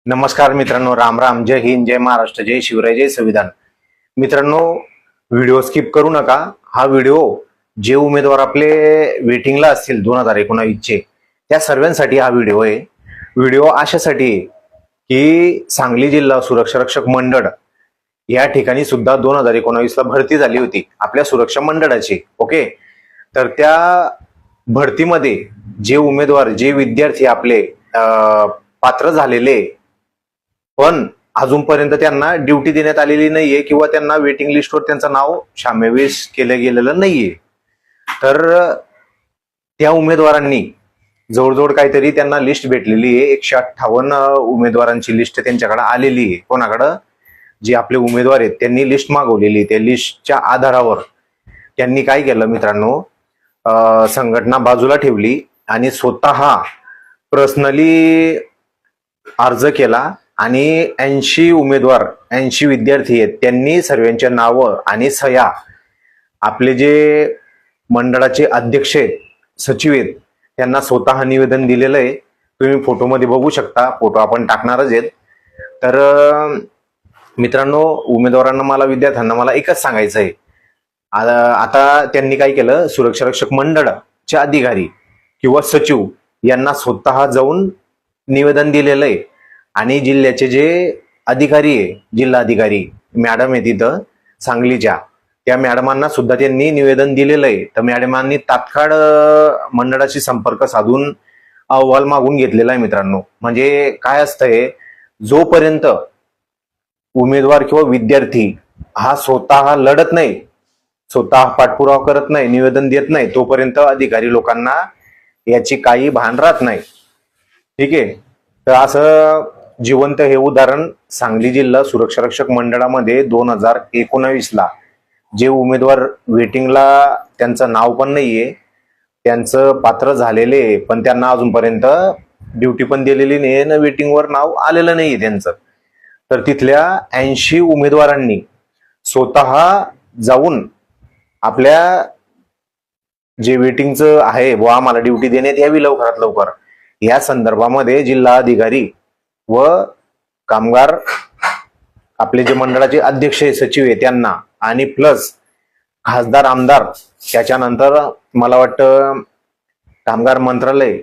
नमस्कार मित्रांनो, राम राम, जय हिंद, जय महाराष्ट्र, जय शिवराय, जय संविधान. मित्रांनो, व्हिडिओ स्किप करू नका. हा व्हिडिओ जे उमेदवार आपले वेटिंगला असतील 2019 चे त्या सर्वांसाठी हा व्हिडिओ आहे. व्हिडिओ अशासाठी आहे की सांगली जिल्हा सुरक्षा रक्षक मंडळ या ठिकाणी सुद्धा 2019 ला भरती झाली होती आपल्या सुरक्षा मंडळाची. ओके, तर त्या भरतीमध्ये जे उमेदवार जे विद्यार्थी आपले पात्र झालेले पण अजूनपर्यंत त्यांना ड्युटी देण्यात आलेली नाहीये किंवा त्यांना वेटिंग लिस्टवर त्यांचं नाव समावेश केलं गेलेलं नाहीये, तर त्या उमेदवारांनी जवळजवळ काहीतरी त्यांना लिस्ट भेटलेली आहे. 158 उमेदवारांची लिस्ट त्यांच्याकडे आलेली आहे. कोणाकडं? जे आपले उमेदवार आहेत त्यांनी लिस्ट मागवलेली. त्या लिस्टच्या आधारावर त्यांनी काय केलं मित्रांनो, संघटना बाजूला ठेवली आणि स्वतः पर्सनली अर्ज केला आणि 80 उमेदवार 80 विद्यार्थी आहेत त्यांनी सर्वांच्या नावं आणि सह्या आपले जे मंडळाचे अध्यक्ष आहेत, सचिव आहेत, त्यांना स्वतः निवेदन दिलेलं आहे. तुम्ही फोटोमध्ये बघू शकता, फोटो आपण टाकणारच आहेत. तर मित्रांनो, उमेदवारांना विद्यार्थ्यांना मला एकच सांगायचं आहे. आता त्यांनी काय केलं, सुरक्षा रक्षक मंडळाचे अधिकारी किंवा सचिव यांना स्वतः जाऊन निवेदन दिलेलं आहे. आणि जिल्ह्याचे जे अधिकारी आहे, जिल्हा अधिकारी मॅडम आहे तिथं सांगलीच्या, त्या मॅडमांना सुद्धा त्यांनी निवेदन दिलेलं आहे. तर मॅडमांनी तात्काळ मंडळाशी संपर्क साधून अहवाल मागून घेतलेला आहे. मित्रांनो, म्हणजे काय असतंय, जोपर्यंत उमेदवार किंवा विद्यार्थी हा स्वतः लढत नाही, स्वतः पाठपुरावा करत नाही, निवेदन देत नाही, तोपर्यंत अधिकारी लोकांना याची काही भान राहत नाही. ठीक आहे, तर असं जिवंत हे उदाहरण सांगली जिल्हा सुरक्षा रक्षक मंडळामध्ये 2019 ला जे उमेदवार वेटिंगला त्यांचं नाव पण नाहीये, त्यांचं पात्र झालेले पण त्यांना अजूनपर्यंत ड्युटी पण दिलेली नाही ना, वेटिंगवर नाव आलेलं नाहीये त्यांचं. तर तिथल्या 80 उमेदवारांनी स्वतः जाऊन आपल्या जे वेटिंगचं आहे, व आम्हाला ड्युटी देण्यात यावी लवकरात लवकर, या संदर्भामध्ये जिल्हा अधिकारी व कामगार आपले जे मंडळाचे अध्यक्ष आहे, सचिव आहे, त्यांना आणि प्लस खासदार, आमदार, त्याच्यानंतर मला वाटतं कामगार मंत्रालय,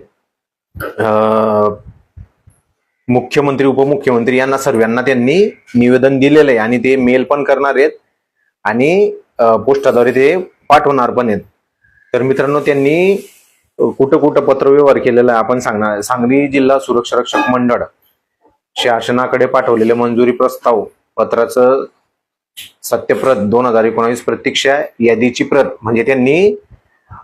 मुख्यमंत्री, उपमुख्यमंत्री यांना सर्वांना त्यांनी निवेदन दिलेलं आहे. आणि ते मेल पण करणार आहेत आणि पोस्टाद्वारे ते पाठवणार पण आहेत. तर मित्रांनो, त्यांनी कुठं कुठं पत्रव्यवहार केलेला आहे आपण सांगणार. सांगली जिल्हा सुरक्षा रक्षक मंडळ शासनाकडे मंजुरी मंजुरी प्रस्ताव पत्राचं सत्यप्रत 2019 प्रतीक्षा यादीची प्रत, म्हणजे त्यांनी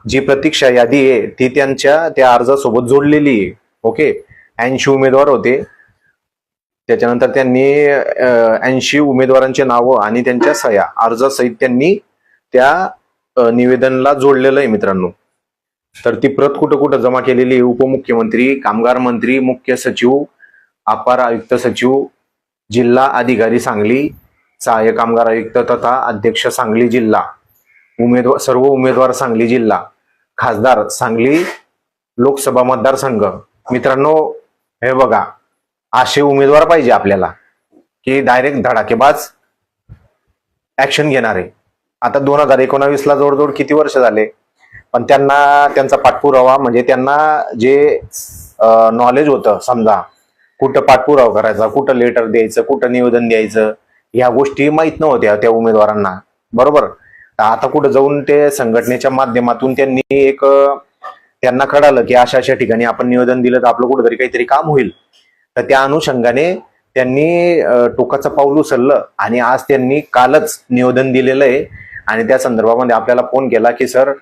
जी प्रतीक्षा यादी आहे ती त्यांच्या त्या अर्जासोबत जोडलेली आहे. ओके, 80 उमेदवार होते. त्याच्यानंतर त्यांनी 80 उमेदवारांचे नावं आणि त्यांच्या सह्या अर्जासहित त्यांनी त्या निवेदनला जोडलेलं आहे मित्रांनो. तर ती प्रत कुठं कुठं जमा केलेली आहे? उपमुख्यमंत्री, कामगार मंत्री, मुख्य सचिव, अपार आयुक्त सचिव, जिल्हा अधिकारी सांगली, सहाय्यक कामगार आयुक्त तथा अध्यक्ष सांगली जिल्हा, सर्व उमेदवार सांगली जिल्हा, खासदार सांगली लोकसभा मतदारसंघ. मित्रांनो, हे बघा, असे उमेदवार पाहिजे आपल्याला की डायरेक्ट धडाकेबाज ऍक्शन घेणारे. आता 2019 ला जवळजवळ किती वर्ष झाले, पण त्यांना त्यांचा पाठपुरावा, म्हणजे त्यांना जे नॉलेज होतं, समजा कुठं पाठपुरावा करायचा, कुठं लेटर द्यायचं, कुठं निवेदन द्यायचं, ह्या गोष्टी माहित नव्हत्या त्या उमेदवारांना. बरोबर. आता कुठं जाऊन ते संघटनेच्या माध्यमातून त्यांना कळालं की अशा अशा ठिकाणी आपण निवेदन दिलं तर आपलं कुठेतरी काहीतरी काम होईल. तर त्या अनुषंगाने त्यांनी टोकाचं पाऊल उचललं आणि आज त्यांनी कालच निवेदन दिलेलं आहे. आणि त्या संदर्भामध्ये आपल्याला फोन केला की सर,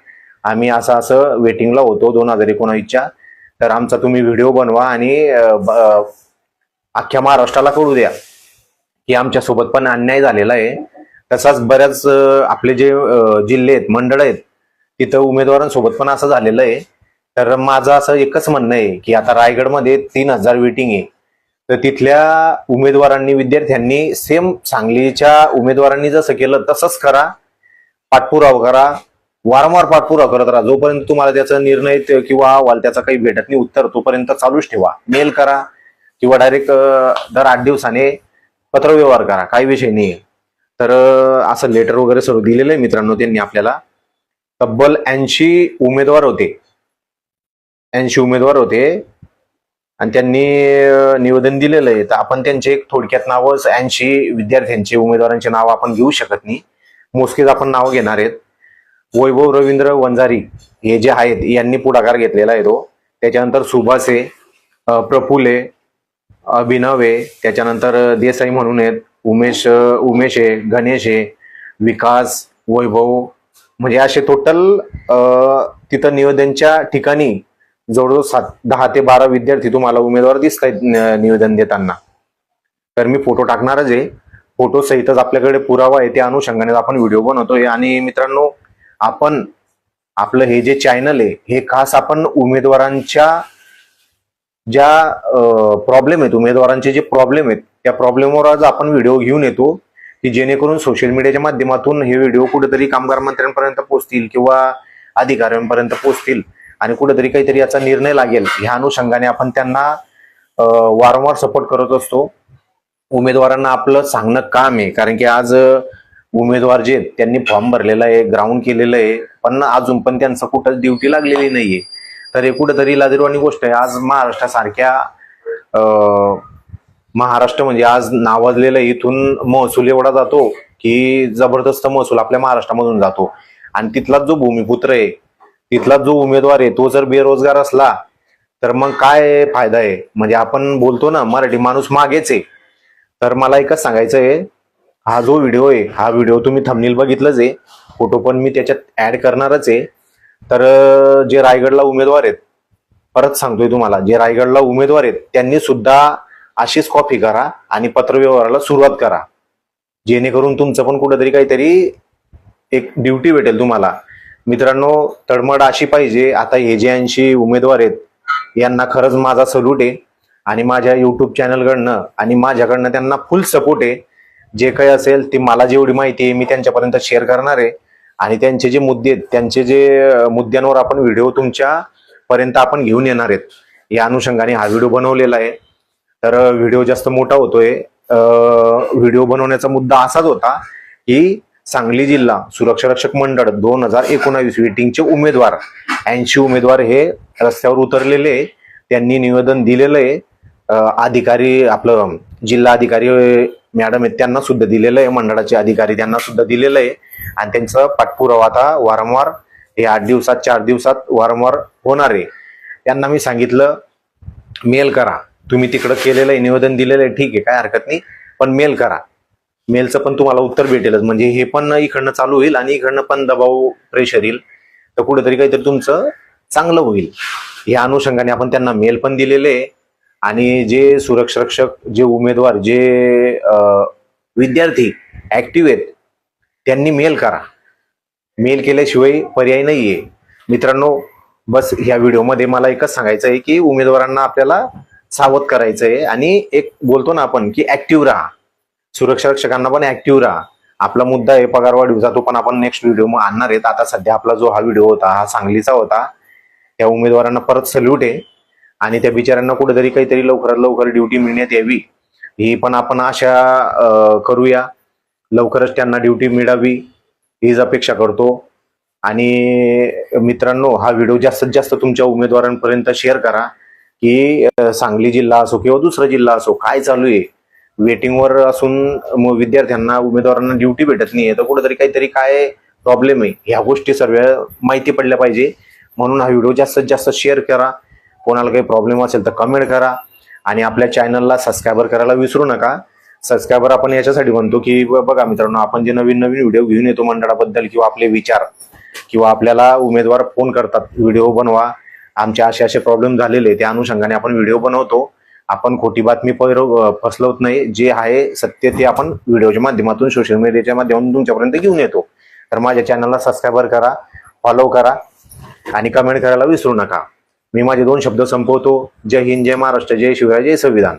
आम्ही असं वेटिंगला होतो 2019च्या, तर आमचा तुम्ही व्हिडिओ बनवा आणि अख्ख्या महाराष्ट्राला कळू द्या की आमच्या सोबत पण अन्याय झालेला आहे. तसाच बऱ्याच आपले जे जिल्हे आहेत, मंडळ आहेत, तिथं उमेदवारांसोबत पण असं झालेलं आहे. तर माझं असं एकच म्हणणं आहे की आता रायगडमध्ये 3000 वेटिंग आहे, तर तिथल्या उमेदवारांनी, विद्यार्थ्यांनी सेम सांगलीच्या उमेदवारांनी जसं केलं तसंच करा, पाठपुरावा करा, वारंवार पाठपुरावा करत राहा. जोपर्यंत तुम्हाला त्याचा निर्णय किंवा अहवाल त्याचा काही भेटत नाही उत्तर, तोपर्यंत चालूच ठेवा. मेल करा, किंवा डायरेक्ट दर 8 दिवसाने पत्रव्यवहार करा, काही विषय नाही. तर असं लेटर वगैरे सर्व दिलेलं आहे मित्रांनो त्यांनी आपल्याला. तब्बल 80 उमेदवार होते, 80 उमेदवार होते आणि त्यांनी निवेदन दिलेलं आहे. तर आपण त्यांचे एक थोडक्यात नावं 80 विद्यार्थ्यांचे उमेदवारांचे नाव आपण घेऊ शकत नाही, मोजकेच आपण नाव घेणार आहेत. वैभव रवींद्र वंजारी हे जे आहेत यांनी पुढाकार घेतलेला आहे तो. त्याच्यानंतर सुभाष आहे, प्रफुल्ल आहे, अभिनव आहे, त्याच्यानंतर देसाई म्हणून आहेत, उमेश आहे, गणेश आहे, विकास, वैभव, म्हणजे असे टोटल तिथं निवेदनच्या ठिकाणी जवळजवळ 10 ते 12 विद्यार्थी तुम्हाला उमेदवार दिसत आहेत निवेदन देताना. तर मी फोटो टाकणारच आहे, फोटो सहितच आपल्याकडे पुरावा आहे, त्या अनुषंगाने आपण व्हिडिओ बनवतोय. आणि मित्रांनो, आपण आपलं हे जे चॅनल आहे हे खास आपण उमेदवारांच्या ज्या प्रॉब्लेम आहेत, उमेदवारांचे जे प्रॉब्लेम आहेत त्या प्रॉब्लेमवर आज आपण व्हिडिओ घेऊन येतो, की जेणेकरून सोशल मीडियाच्या माध्यमातून हे व्हिडिओ कुठेतरी कामगार मंत्र्यांपर्यंत पोहोचतील किंवा अधिकाऱ्यांपर्यंत पोहोचतील आणि कुठेतरी काहीतरी याचा निर्णय लागेल. ह्या अनुषंगाने आपण त्यांना वारंवार सपोर्ट करत असतो. उमेदवारांना आपलं सांगणं काम आहे, कारण की आज उमेदवार जे त्यांनी फॉर्म भरलेला आहे, ग्राउंड केलेलं आहे, पण अजून पण त्यांचं कुठंच ड्युटी लागलेली नाहीये. तर हे कुठेतरी लाजिरवाणी गोष्ट आहे. आज महाराष्ट्रासारख्या महाराष्ट्र म्हणजे आज नावाजलेलं, इथून महसूल एवढा जातो की जबरदस्त महसूल आपल्या महाराष्ट्रामधून जातो. आणि तिथला जो भूमिपुत्र आहे, तिथला जो उमेदवार आहे, तो जर बेरोजगार असला तर मग काय फायदा आहे. म्हणजे आपण बोलतो ना, मराठी माणूस मागेच आहे. तर मला एकच सांगायचं आहे, हा जो व्हिडिओ आहे, हा व्हिडिओ तुम्ही थंबनेल बघितलंच आहे, फोटो पण मी त्याच्यात ऍड करणारच आहे. तर जे रायगडला उमेदवार आहेत, परत सांगतोय तुम्हाला, जे रायगडला उमेदवार आहेत त्यांनी सुद्धा अशीच कॉपी करा आणि पत्रव्यवहाराला सुरुवात करा, जेणेकरून तुमचं पण कुठेतरी काहीतरी एक ड्युटी भेटेल तुम्हाला. मित्रांनो, तळमळ अशी पाहिजे. आता हे जे 80 उमेदवार आहेत यांना खरंच माझा सल्यूट आहे आणि माझ्या युट्यूब चॅनलकडनं आणि माझ्याकडनं त्यांना फुल सपोर्ट आहे. जे काही असेल ते मला जेवढी माहिती आहे मी त्यांच्यापर्यंत शेअर करणार आहे आणि त्यांचे जे मुद्दे आहेत, त्यांचे जे मुद्द्यांवर आपण व्हिडिओ तुमच्या पर्यंत आपण घेऊन येणार आहेत. या अनुषंगाने हा व्हिडिओ बनवलेला आहे. तर व्हिडिओ जास्त मोठा होतोय. व्हिडिओ बनवण्याचा मुद्दा असाच होता की सांगली जिल्हा सुरक्षा रक्षक मंडळ 2019 वेटिंगचे उमेदवार 80 उमेदवार हे रस्त्यावर उतरलेले, त्यांनी निवेदन दिलेलं आहे. अधिकारी, आपलं जिल्हा अधिकारी मॅडम आहेत त्यांना सुद्धा दिलेलं आहे, मंडळाचे अधिकारी त्यांना सुद्धा दिलेलं आहे. आणि त्यांचा पाठपुरावा आता वारंवार हे 8 दिवसात 4 दिवसात वारंवार होणार आहे. त्यांना मी सांगितलं मेल करा, तुम्ही तिकडं केलेलं आहे, निवेदन दिलेलं आहे, ठीक आहे, काय हरकत नाही, पण मेल करा. मेलचं पण तुम्हाला उत्तर भेटेलच. म्हणजे हे पण इकडनं चालू होईल आणि इकडनं पण दबाव, प्रेशर येईल, तर कुठेतरी काहीतरी तुमचं चांगलं होईल. या अनुषंगाने आपण त्यांना मेल पण दिलेले आहे. आणि जे सुरक्षा रक्षक, जे उमेदवार, जे विद्यार्थी ऍक्टिव्ह आहेत त्यांनी मेल करा. मेल केल्याशिवाय पर्याय नाहीये. मित्रांनो, बस ह्या व्हिडिओमध्ये मला एकच सांगायचं आहे की उमेदवारांना आपल्याला सावध करायचं आहे आणि एक बोलतो ना आपण की ऍक्टिव्ह राहा. सुरक्षा रक्षकांना पण ऍक्टिव्ह राहा. आपला मुद्दा आहे पगार वाढीचा, तो पण आपण नेक्स्ट व्हिडिओ आणणार आहेत. आता सध्या आपला जो हा व्हिडिओ होता हा सांगलीचा होता. त्या उमेदवारांना परत सल्यूट आहे आणि त्या बिचाऱ्यांना कुठेतरी काहीतरी लवकरात लवकर ड्युटी मिळण्यात यावी, ही पण आपण आशा करूया. लवकरच त्यांना ड्युटी मिळावी हीच अपेक्षा करतो. आणि मित्रांनो, हा व्हिडिओ जास्तीत जास्त तुमच्या उमेदवारांपर्यंत शेअर करा की सांगली जिल्हा असो किंवा दुसरा जिल्हा असो, काय चालू आहे. वेटिंगवर असून विद्यार्थ्यांना, उमेदवारांना ड्युटी भेटत नाहीये, तर कुठेतरी काहीतरी काय प्रॉब्लेम आहे, ह्या गोष्टी सर्व माहिती पडल्या पाहिजे. म्हणून हा व्हिडिओ जास्तीत जास्त शेअर करा. कोणाला काही प्रॉब्लेम असेल तर कमेंट करा आणि आपल्या चॅनलला सबस्क्राईबर करायला विसरू नका. सबस्क्रायबर आपण याच्यासाठी म्हणतो की बघा मित्रांनो, आपण जे नवीन नवीन व्हिडिओ घेऊन येतो मंडळाबद्दल किंवा आपले विचार, किंवा आपल्याला उमेदवार फोन करतात व्हिडिओ बनवा, आमचे असे प्रॉब्लेम झालेले, त्या अनुषंगाने आपण व्हिडिओ बनवतो. आपण खोटी बातमी फसलवत नाही, जे आहे सत्य ते आपण व्हिडिओच्या माध्यमातून, सोशल मीडियाच्या माध्यमातून तुमच्यापर्यंत घेऊन येतो. तर माझ्या चॅनलला सबस्क्राईबर करा, फॉलो करा आणि कमेंट करायला विसरू नका. मी माझे 2 शब्द संपवतो. जय हिंद, जय महाराष्ट्र, जय शिवराय, जय संविधान.